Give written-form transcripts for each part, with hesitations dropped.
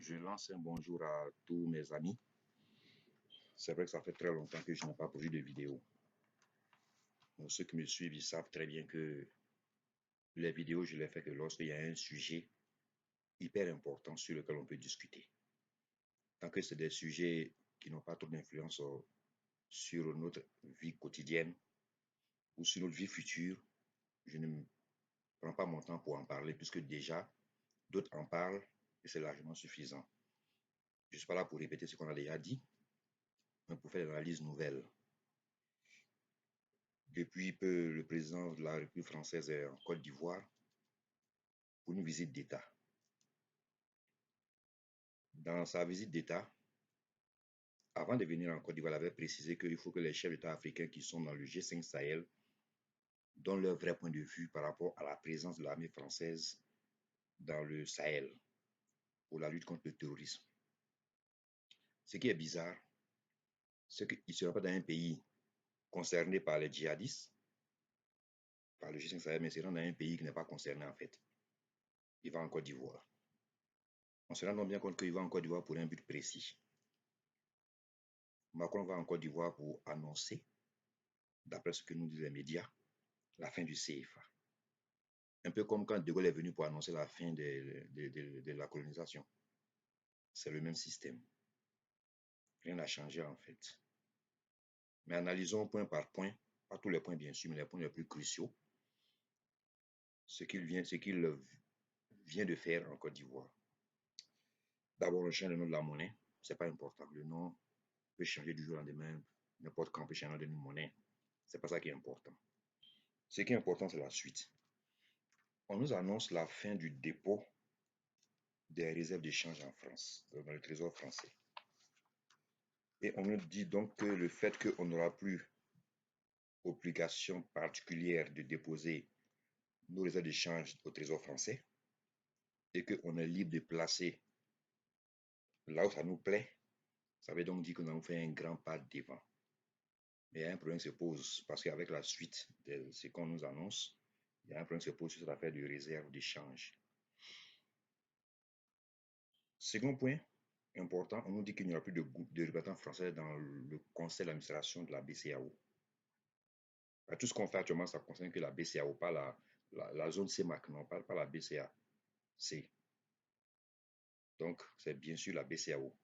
Je lance un bonjour à tous mes amis. C'est vrai que ça fait très longtemps que je n'ai pas produit de vidéo. Donc, ceux qui me suivent, ils savent très bien que les vidéos, je les fais que lorsqu'il y a un sujet hyper important sur lequel on peut discuter. Tant que c'est des sujets qui n'ont pas trop d'influence sur notre vie quotidienne ou sur notre vie future, je ne prends pas mon temps pour en parler puisque déjà, d'autres en parlent et c'est largement suffisant. Je ne suis pas là pour répéter ce qu'on a déjà dit, mais pour faire des analyses nouvelles. Depuis peu, le président de la République française est en Côte d'Ivoire pour une visite d'État. Dans sa visite d'État, avant de venir en Côte d'Ivoire, il avait précisé qu'il faut que les chefs d'État africains qui sont dans le G5 Sahel donnent leur vrai point de vue par rapport à la présence de l'armée française dans le Sahel pour la lutte contre le terrorisme. Ce qui est bizarre, c'est qu'il ne sera pas dans un pays concerné par les djihadistes, par le G5 Sahel, mais il sera dans un pays qui n'est pas concerné en fait. Il va en Côte d'Ivoire. On se rend donc bien compte qu'il va en Côte d'Ivoire pour un but précis. Macron va en Côte d'Ivoire pour annoncer, d'après ce que nous disent les médias, la fin du CFA. Un peu comme quand De Gaulle est venu pour annoncer la fin de la colonisation. C'est le même système. Rien n'a changé en fait. Mais analysons point par point, pas tous les points bien sûr, mais les points les plus cruciaux, ce qu'il vient de faire en Côte d'Ivoire. D'abord, on change le nom de la monnaie, ce n'est pas important. Le nom peut changer du jour au lendemain, n'importe quand on peut changer de monnaie. Ce n'est pas ça qui est important. Ce qui est important, c'est la suite. On nous annonce la fin du dépôt des réserves d'échange en France, dans le trésor français. Et on nous dit donc que le fait qu'on n'aura plus obligation particulière de déposer nos réserves d'échange au trésor français et qu'on est libre de placer là où ça nous plaît, ça veut donc dire que nous avons fait un grand pas devant. Mais un problème se pose parce qu'avec la suite de ce qu'on nous annonce, il y a un problème se pose sur cette affaire de réserve d'échange. Second point important, on nous dit qu'il n'y aura plus de représentants français dans le conseil d'administration de la BCEAO. Tout ce qu'on fait actuellement, ça concerne que la BCEAO, pas la zone CEMAC, non, pas la BCA. Donc, c'est bien sûr la BCEAO.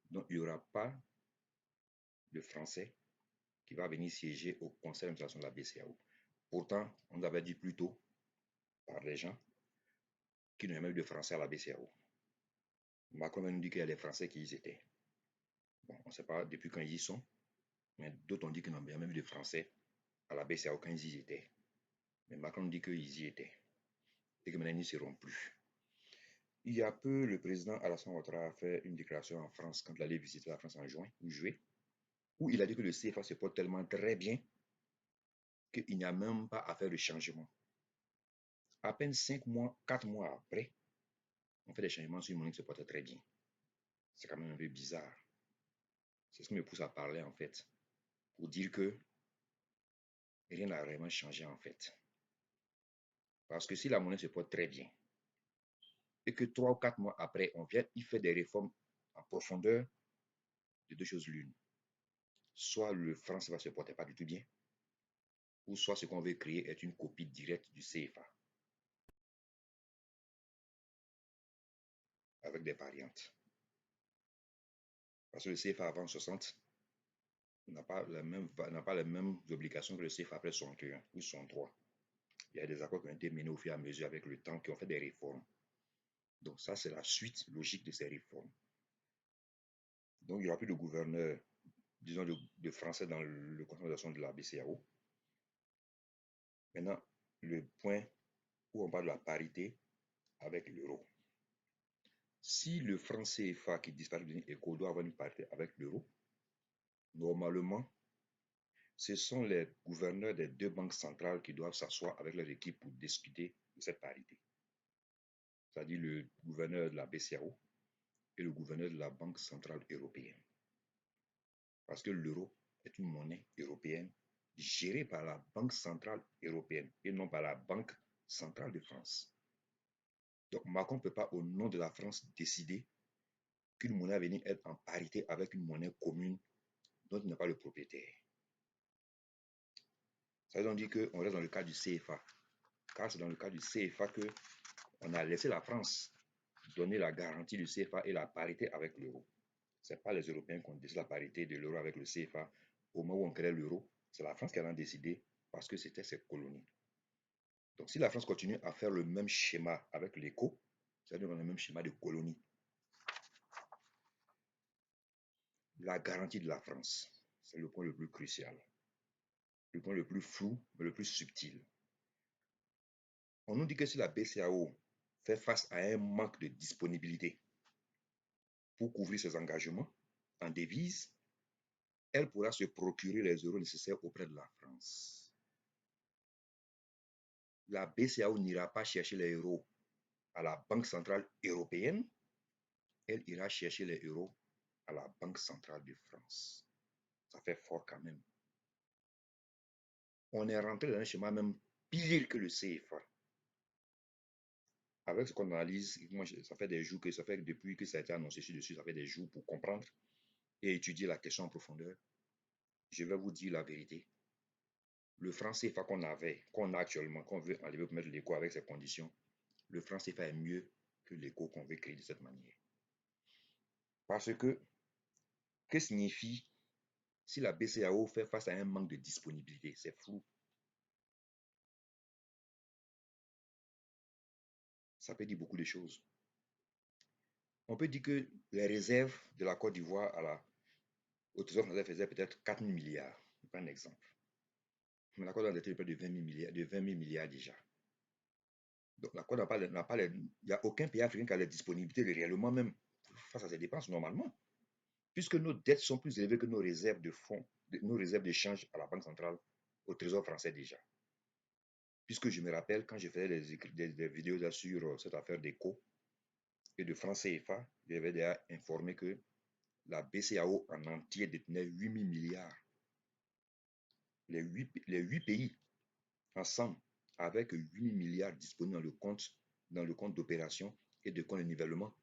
Donc, il n'y aura pas de Français qui va venir siéger au conseil d'administration de la BCEAO. Pourtant, on avait dit plus tôt par les gens qu'il n'y avait pas eu de Français à la BCEAO. Macron nous dit qu'il y a des Français qui y étaient. Bon, on ne sait pas depuis quand ils y sont, mais d'autres ont dit qu'il n'y a même eu de Français à la BCEAO quand ils y étaient. Mais Macron dit qu'ils y étaient et que maintenant ils n'y seront plus. Il y a peu, le président Alassane Ouattara a fait une déclaration en France quand il allait visiter la France en juin ou juillet, où il a dit que le CFA se porte tellement très bien qu'il n'y a même pas à faire de changement. À peine 5 mois, 4 mois après, on fait des changements sur une monnaie qui se porte très bien. C'est quand même un peu bizarre. C'est ce qui me pousse à parler en fait, pour dire que rien n'a vraiment changé en fait. Parce que si la monnaie se porte très bien, et que 3 ou 4 mois après, on vient y faire des réformes en profondeur, de deux choses l'une. Soit le franc ne va se porter pas du tout bien, ou soit ce qu'on veut créer est une copie directe du CFA, avec des variantes. Parce que le CFA avant 60 n'a pas les mêmes obligations que le CFA après 61 ou 63. Il y a des accords qui ont été menés au fur et à mesure avec le temps, qui ont fait des réformes. Donc ça, c'est la suite logique de ces réformes. Donc il n'y aura plus de gouverneur, disons, de français dans le conseil d'administration de la BCEAO. Maintenant, le point où on parle de la parité avec l'euro. Si le franc CFA qui disparaît de ECO doit avoir une parité avec l'euro, normalement, ce sont les gouverneurs des deux banques centrales qui doivent s'asseoir avec leur équipe pour discuter de cette parité. C'est-à-dire le gouverneur de la BCEAO et le gouverneur de la Banque centrale européenne. Parce que l'euro est une monnaie européenne gérée par la Banque centrale européenne et non par la Banque centrale de France. Donc Macron ne peut pas, au nom de la France, décider qu'une monnaie va venir être en parité avec une monnaie commune dont il n'est pas le propriétaire. Ça veut donc dire qu'on reste dans le cas du CFA. Car c'est dans le cas du CFA qu'on a laissé la France donner la garantie du CFA et la parité avec l'euro. Ce n'est pas les Européens qui ont décidé la parité de l'euro avec le CFA. Au moment où on crée l'euro, c'est la France qui en a décidé parce que c'était ses colonies. Donc si la France continue à faire le même schéma avec l'éco, c'est-à-dire le même schéma de colonie, la garantie de la France, c'est le point le plus crucial, le point le plus flou, mais le plus subtil. On nous dit que si la BCAO fait face à un manque de disponibilité pour couvrir ses engagements en devises, elle pourra se procurer les euros nécessaires auprès de la France. La BCAO n'ira pas chercher les euros à la Banque centrale européenne, elle ira chercher les euros à la Banque centrale de France. Ça fait fort quand même. On est rentré dans un schéma même pire que le CFA. Avec ce qu'on analyse, moi, ça fait des jours que ça fait depuis que ça a été annoncé dessus, ça fait des jours pour comprendre et étudier la question en profondeur. Je vais vous dire la vérité. Le franc CFA qu'on avait, qu'on a actuellement, qu'on veut enlever pour mettre l'éco avec ces conditions, le franc CFA est mieux que l'éco qu'on veut créer de cette manière. Parce que signifie si la BCAO fait face à un manque de disponibilité? C'est flou. Ça peut dire beaucoup de choses. On peut dire que les réserves de la Côte d'Ivoire au Trésor français faisaient peut-être 4 000 milliards. Je prends un exemple. Mais la Côte d'Ivoire était près de 20 000 milliards déjà. Donc la Côte n'a pas il n'y a aucun pays africain qui a les disponibilités réellement même face à ses dépenses normalement. Puisque nos dettes sont plus élevées que nos réserves de fonds, nos réserves d'échange à la Banque centrale, au Trésor français déjà. Puisque je me rappelle, quand je faisais des vidéos sur cette affaire d'éco et de franc CFA, j'avais déjà informé que la BCAO en entier détenait 8 000 milliards. Les 8 pays ensemble, avec 8 000 milliards disponibles dans le compte d'opération et de compte de nivellement,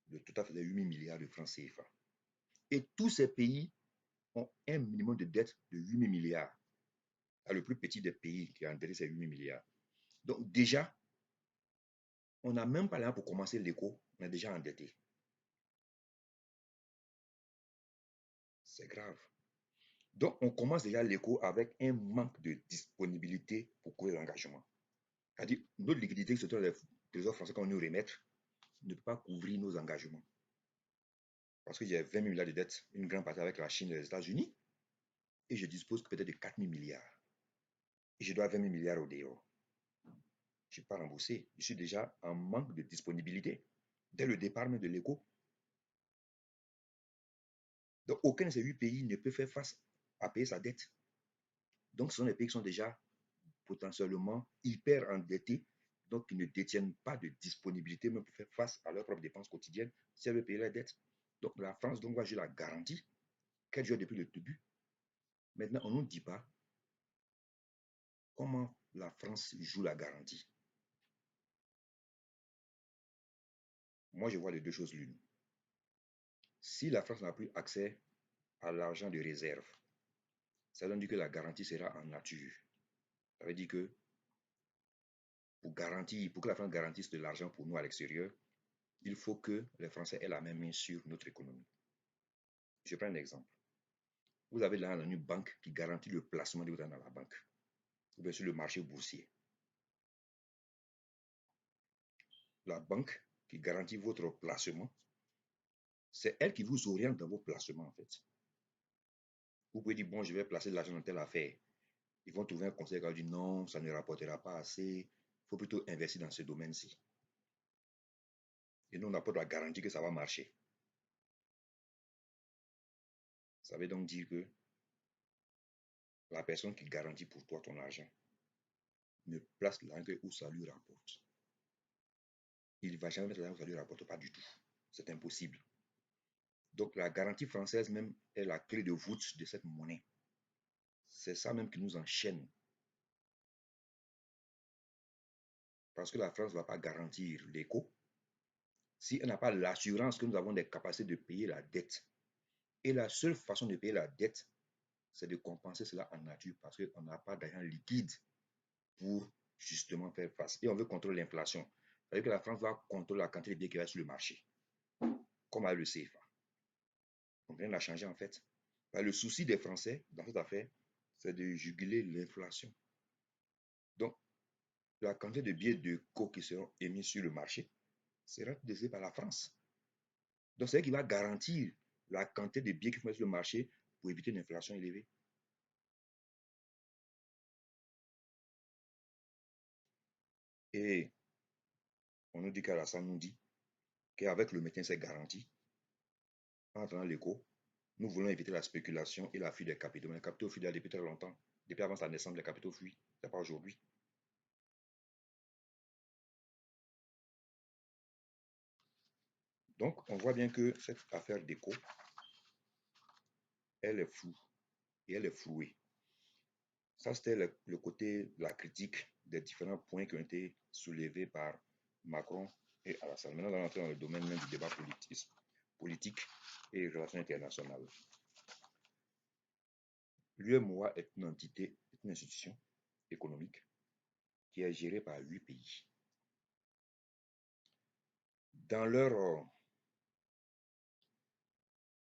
de tout à fait 8 000 milliards de francs CFA. Et tous ces pays ont un minimum de dette de 8 000 milliards. Le plus petit des pays qui a endetté ces 8 000 milliards. Donc déjà, on n'a même pas là pour commencer l'éco, on est déjà endetté. C'est grave. Donc on commence déjà l'éco avec un manque de disponibilité pour couvrir l'engagement. C'est-à-dire, notre liquidité, surtout les trésors français qu'on nous remettre, ne peut pas couvrir nos engagements. Parce que j'ai 20 000 milliards de dettes, une grande partie avec la Chine et les États-Unis, et je dispose peut-être de 4 000 milliards. Et je dois 20 000 milliards au dehors. Je ne suis pas remboursé. Je suis déjà en manque de disponibilité dès le départ même de l'éco. Donc, aucun de ces 8 pays ne peut faire face à payer sa dette. Donc, ce sont des pays qui sont déjà potentiellement hyper endettés, donc qui ne détiennent pas de disponibilité même pour faire face à leurs propres dépenses quotidiennes si elles veulent payer la dette. Donc, la France donc, va jouer la garantie qu'elle joue depuis le début. Maintenant, on ne nous dit pas comment la France joue la garantie. Moi, je vois les deux choses l'une. Si la France n'a plus accès à l'argent de réserve, ça veut dire que la garantie sera en nature. Ça veut dire que pour que la France garantisse de l'argent pour nous à l'extérieur, il faut que les Français aient la même main sur notre économie. Je prends un exemple. Vous avez là une banque qui garantit le placement de votre argent dans la banque, ou bien sur le marché boursier. La banque qui garantit votre placement, c'est elle qui vous oriente dans vos placements en fait. Vous pouvez dire, bon, je vais placer de l'argent dans telle affaire. Ils vont trouver un conseil qui va dire, non, ça ne rapportera pas assez. Il faut plutôt investir dans ce domaine-ci. Et nous, on n'a pas la garantie que ça va marcher. Ça veut donc dire que la personne qui garantit pour toi ton argent ne place l'argent où ça lui rapporte. Il ne va jamais mettre l'argent où ça lui rapporte, pas du tout. C'est impossible. Donc la garantie française même est la clé de voûte de cette monnaie. C'est ça même qui nous enchaîne. Parce que la France ne va pas garantir l'éco. si elle n'a pas l'assurance que nous avons des capacités de payer la dette. Et la seule façon de payer la dette, c'est de compenser cela en nature parce qu'on n'a pas d'argent liquide pour justement faire face. Et on veut contrôler l'inflation. C'est-à-dire que la France va contrôler la quantité de billets qui va sur le marché, comme avec le CFA. On vient de la changer en fait. Le souci des Français dans cette affaire, c'est de juguler l'inflation. Donc, la quantité de billets de co qui seront émis sur le marché sera décidée par la France. Donc, c'est elle qui va garantir la quantité de billets qui vont sur le marché pour éviter une inflation élevée. Et on nous dit qu'Alassane nous dit qu'avec le maintien de ces garanties, en attendant l'écho, nous voulons éviter la spéculation et la fuite des capitaux. Mais les capitaux fuient depuis très longtemps. Depuis avant sa naissance, les capitaux fuient. Ce n'est pas aujourd'hui. Donc, on voit bien que cette affaire d'écho, elle est floue et elle est flouée. Ça, c'était le côté de la critique des différents points qui ont été soulevés par Macron et Alassane. Maintenant, on va entrer dans le domaine même du débat politique et relations internationales. L'UEMOA est une entité, une institution économique qui est gérée par 8 pays. Dans leur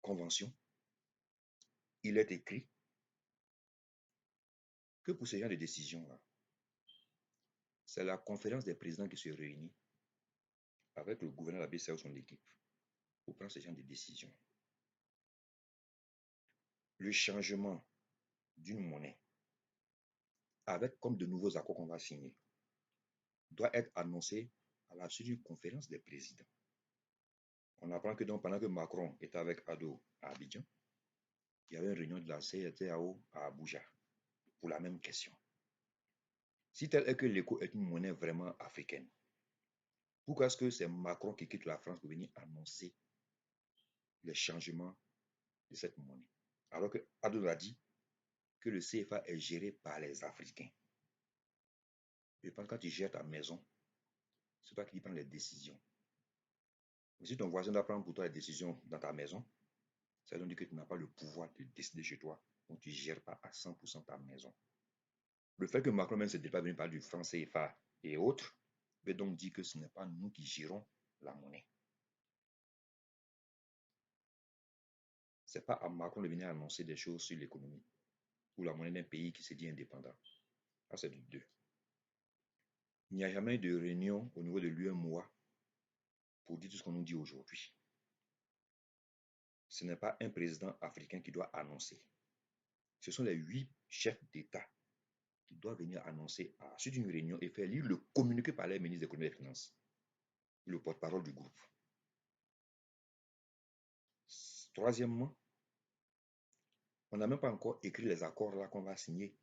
convention, il est écrit que pour ce genre de décision-là, c'est la conférence des présidents qui se réunit avec le gouverneur de la BCEAO ou son équipe pour prendre ce genre de décision. Le changement d'une monnaie avec comme de nouveaux accords qu'on va signer doit être annoncé à la suite d'une conférence des présidents. On apprend que donc pendant que Macron était avec Ado à Abidjan, il y avait une réunion de la CEDEAO à Abuja pour la même question. Si tel est que l'éco est une monnaie vraiment africaine, pourquoi est-ce que c'est Macron qui quitte la France pour venir annoncer les changements de cette monnaie? Alors que Ado a dit que le CFA est géré par les Africains. Je pense que quand tu gères ta maison, c'est toi qui prends les décisions. Mais si ton voisin doit prendre pour toi les décisions dans ta maison, ça veut dire que tu n'as pas le pouvoir de décider chez toi, donc tu ne gères pas à 100% ta maison. Le fait que Macron même se débat venir parler du franc CFA et autres, veut donc dire que ce n'est pas nous qui gérons la monnaie. Ce n'est pas à Macron de venir annoncer des choses sur l'économie ou la monnaie d'un pays qui se dit indépendant. Ça, c'est du deux. Il n'y a jamais eu de réunion au niveau de l'UEMOA pour dire tout ce qu'on nous dit aujourd'hui. Ce n'est pas un président africain qui doit annoncer. Ce sont les 8 chefs d'État qui doivent venir annoncer à la suite d'une réunion et faire lire le communiqué par les ministres de l'économie et des finances, le porte-parole du groupe. Troisièmement, on n'a même pas encore écrit les accords là qu'on va signer.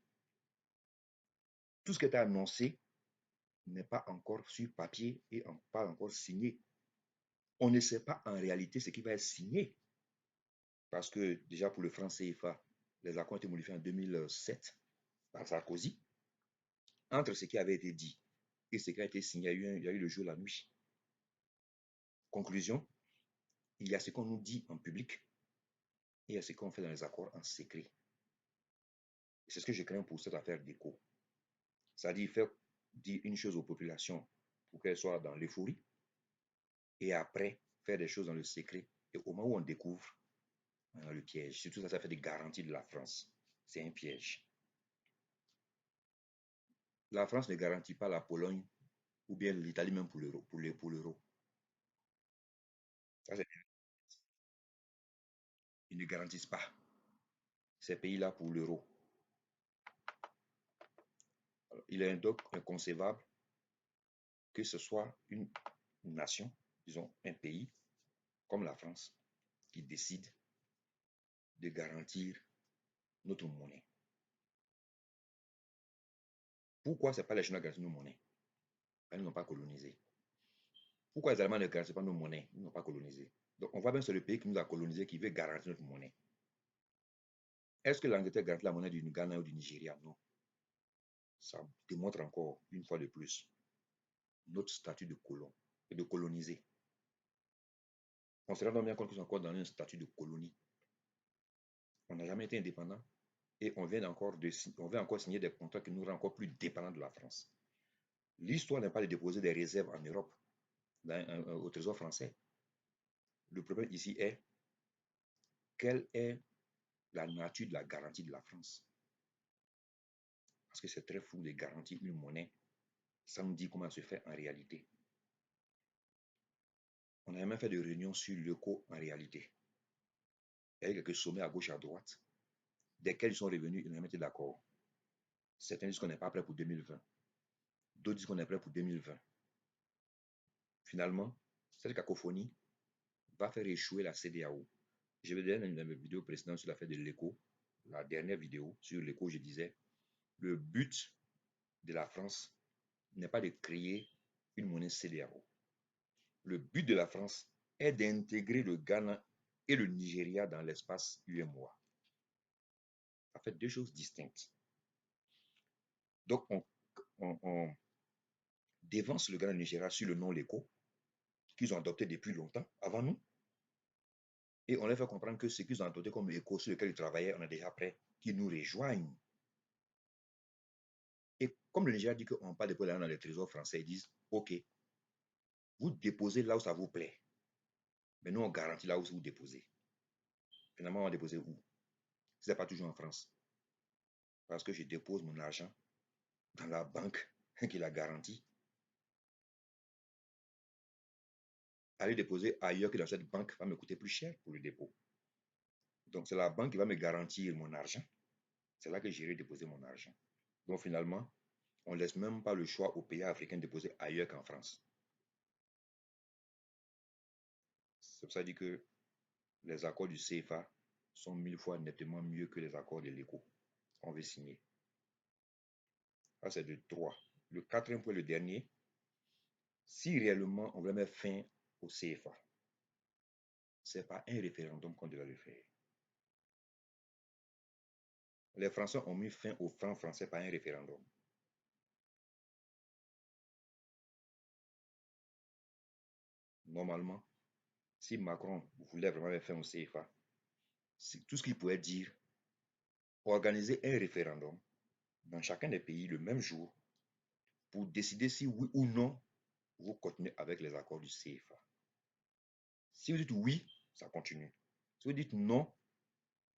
Tout ce qui est annoncé n'est pas encore sur papier et pas encore signé. On ne sait pas en réalité ce qui va être signé. Parce que déjà pour le franc CFA, les accords ont été modifiés en 2007 par Sarkozy. Entre ce qui avait été dit et ce qui a été signé, il y a eu le jour et la nuit. Conclusion, il y a ce qu'on nous dit en public et il y a ce qu'on fait dans les accords en secret. C'est ce que je crains pour cette affaire d'écho. C'est-à-dire faire dire une chose aux populations pour qu'elles soient dans l'euphorie et après faire des choses dans le secret. Et au moment où on découvre, on a le piège. Surtout ça fait des garanties de la France. C'est un piège. La France ne garantit pas la Pologne ou bien l'Italie même pour l'euro. Ils ne garantissent pas ces pays-là pour l'euro. Il est donc inconcevable que ce soit une nation, disons un pays comme la France, qui décide de garantir notre monnaie. Pourquoi ce n'est pas les Chinois qui garantissent nos monnaies? Ils n'ont pas colonisé. Pourquoi les Allemands ne garantissent pas nos monnaies? Ils n'ont pas colonisé. Donc on voit bien que c'est le pays qui nous a colonisé qui veut garantir notre monnaie. Est-ce que l'Angleterre garantit la monnaie du Ghana ou du Nigeria? Non. Ça démontre encore, une fois de plus, notre statut de colon et de colonisé. On se rend bien compte qu'ils sont encore dans un statut de colonie. On n'a jamais été indépendant et on vient encore signer des contrats qui nous rendent encore plus dépendants de la France. L'histoire n'est pas de déposer des réserves en Europe, au Trésor français. Le problème ici est quelle est la nature de la garantie de la France. Parce que c'est très fou de garantir une monnaie sans nous dire comment elle se fait en réalité. On a même fait des réunions sur l'éco en réalité. Il y a eu quelques sommets à gauche et à droite, desquels ils sont revenus, ils ont même été d'accord. Certains disent qu'on n'est pas prêt pour 2020. D'autres disent qu'on est prêt pour 2020. Finalement, cette cacophonie va faire échouer la CEDEAO. Je vais dire dans mes vidéos précédentes sur l'affaire de l'éco, la dernière vidéo sur l'éco, je disais, le but de la France n'est pas de créer une monnaie CEDEAO. Le but de la France est d'intégrer le Ghana et le Nigeria dans l'espace UEMOA. Ça fait deux choses distinctes. Donc, on dévance le Ghana et le Nigeria sur le nom LECO, qu'ils ont adopté depuis longtemps, avant nous. Et on leur fait comprendre que ce qu'ils ont adopté comme ECO sur lequel ils travaillaient, on est déjà prêt, qu'ils nous rejoignent. Et comme le Nigeria dit qu'on ne pas déposer dans les trésors français, ils disent, OK, vous déposez là où ça vous plaît. Mais nous, on garantit là où vous déposez. Finalement, on va déposer où? Ce n'est pas toujours en France. Parce que je dépose mon argent dans la banque qui la garantit. Aller déposer ailleurs que dans cette banque va me coûter plus cher pour le dépôt. Donc, c'est la banque qui va me garantir mon argent. C'est là que j'irai déposer mon argent. Donc, finalement, on ne laisse même pas le choix aux pays africains de déposer ailleurs qu'en France. C'est pour ça que je dis que les accords du CFA sont 1000 fois nettement mieux que les accords de l'ECO qu'on veut signer. Ça, c'est de 3. Le quatrième point, le dernier, si réellement on veut mettre fin au CFA, ce n'est pas un référendum qu'on devrait le faire. Les Français ont mis fin au franc français par un référendum. Normalement, si Macron voulait vraiment mettre fin au CFA, c'est tout ce qu'il pouvait dire, organiser un référendum dans chacun des pays le même jour pour décider si oui ou non vous continuez avec les accords du CFA. Si vous dites oui, ça continue. Si vous dites non,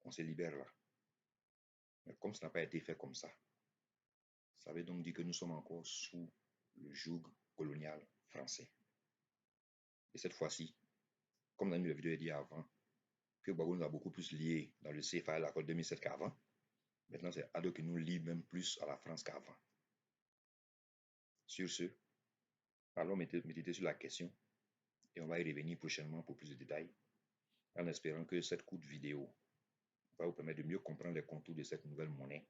on se libère là. Mais comme ça n'a pas été fait comme ça veut donc dire que nous sommes encore sous le joug colonial français. Et cette fois-ci, comme dans la vidéo dit avant, que Gbagbo nous a beaucoup plus liés dans le CFA et l'accord 2007 qu'avant, maintenant c'est Ado qui nous lie même plus à la France qu'avant. Sur ce, allons méditer sur la question et on va y revenir prochainement pour plus de détails, en espérant que cette courte vidéo va vous permettre de mieux comprendre les contours de cette nouvelle monnaie,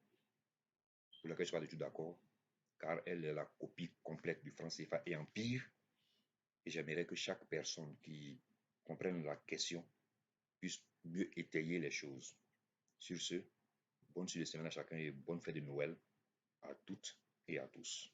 pour laquelle je ne suis pas du tout d'accord, car elle est la copie complète du franc CFA et en pire. Et j'aimerais que chaque personne qui comprenne la question puisse mieux étayer les choses. Sur ce, bonne suite de semaine à chacun et bonne fête de Noël à toutes et à tous.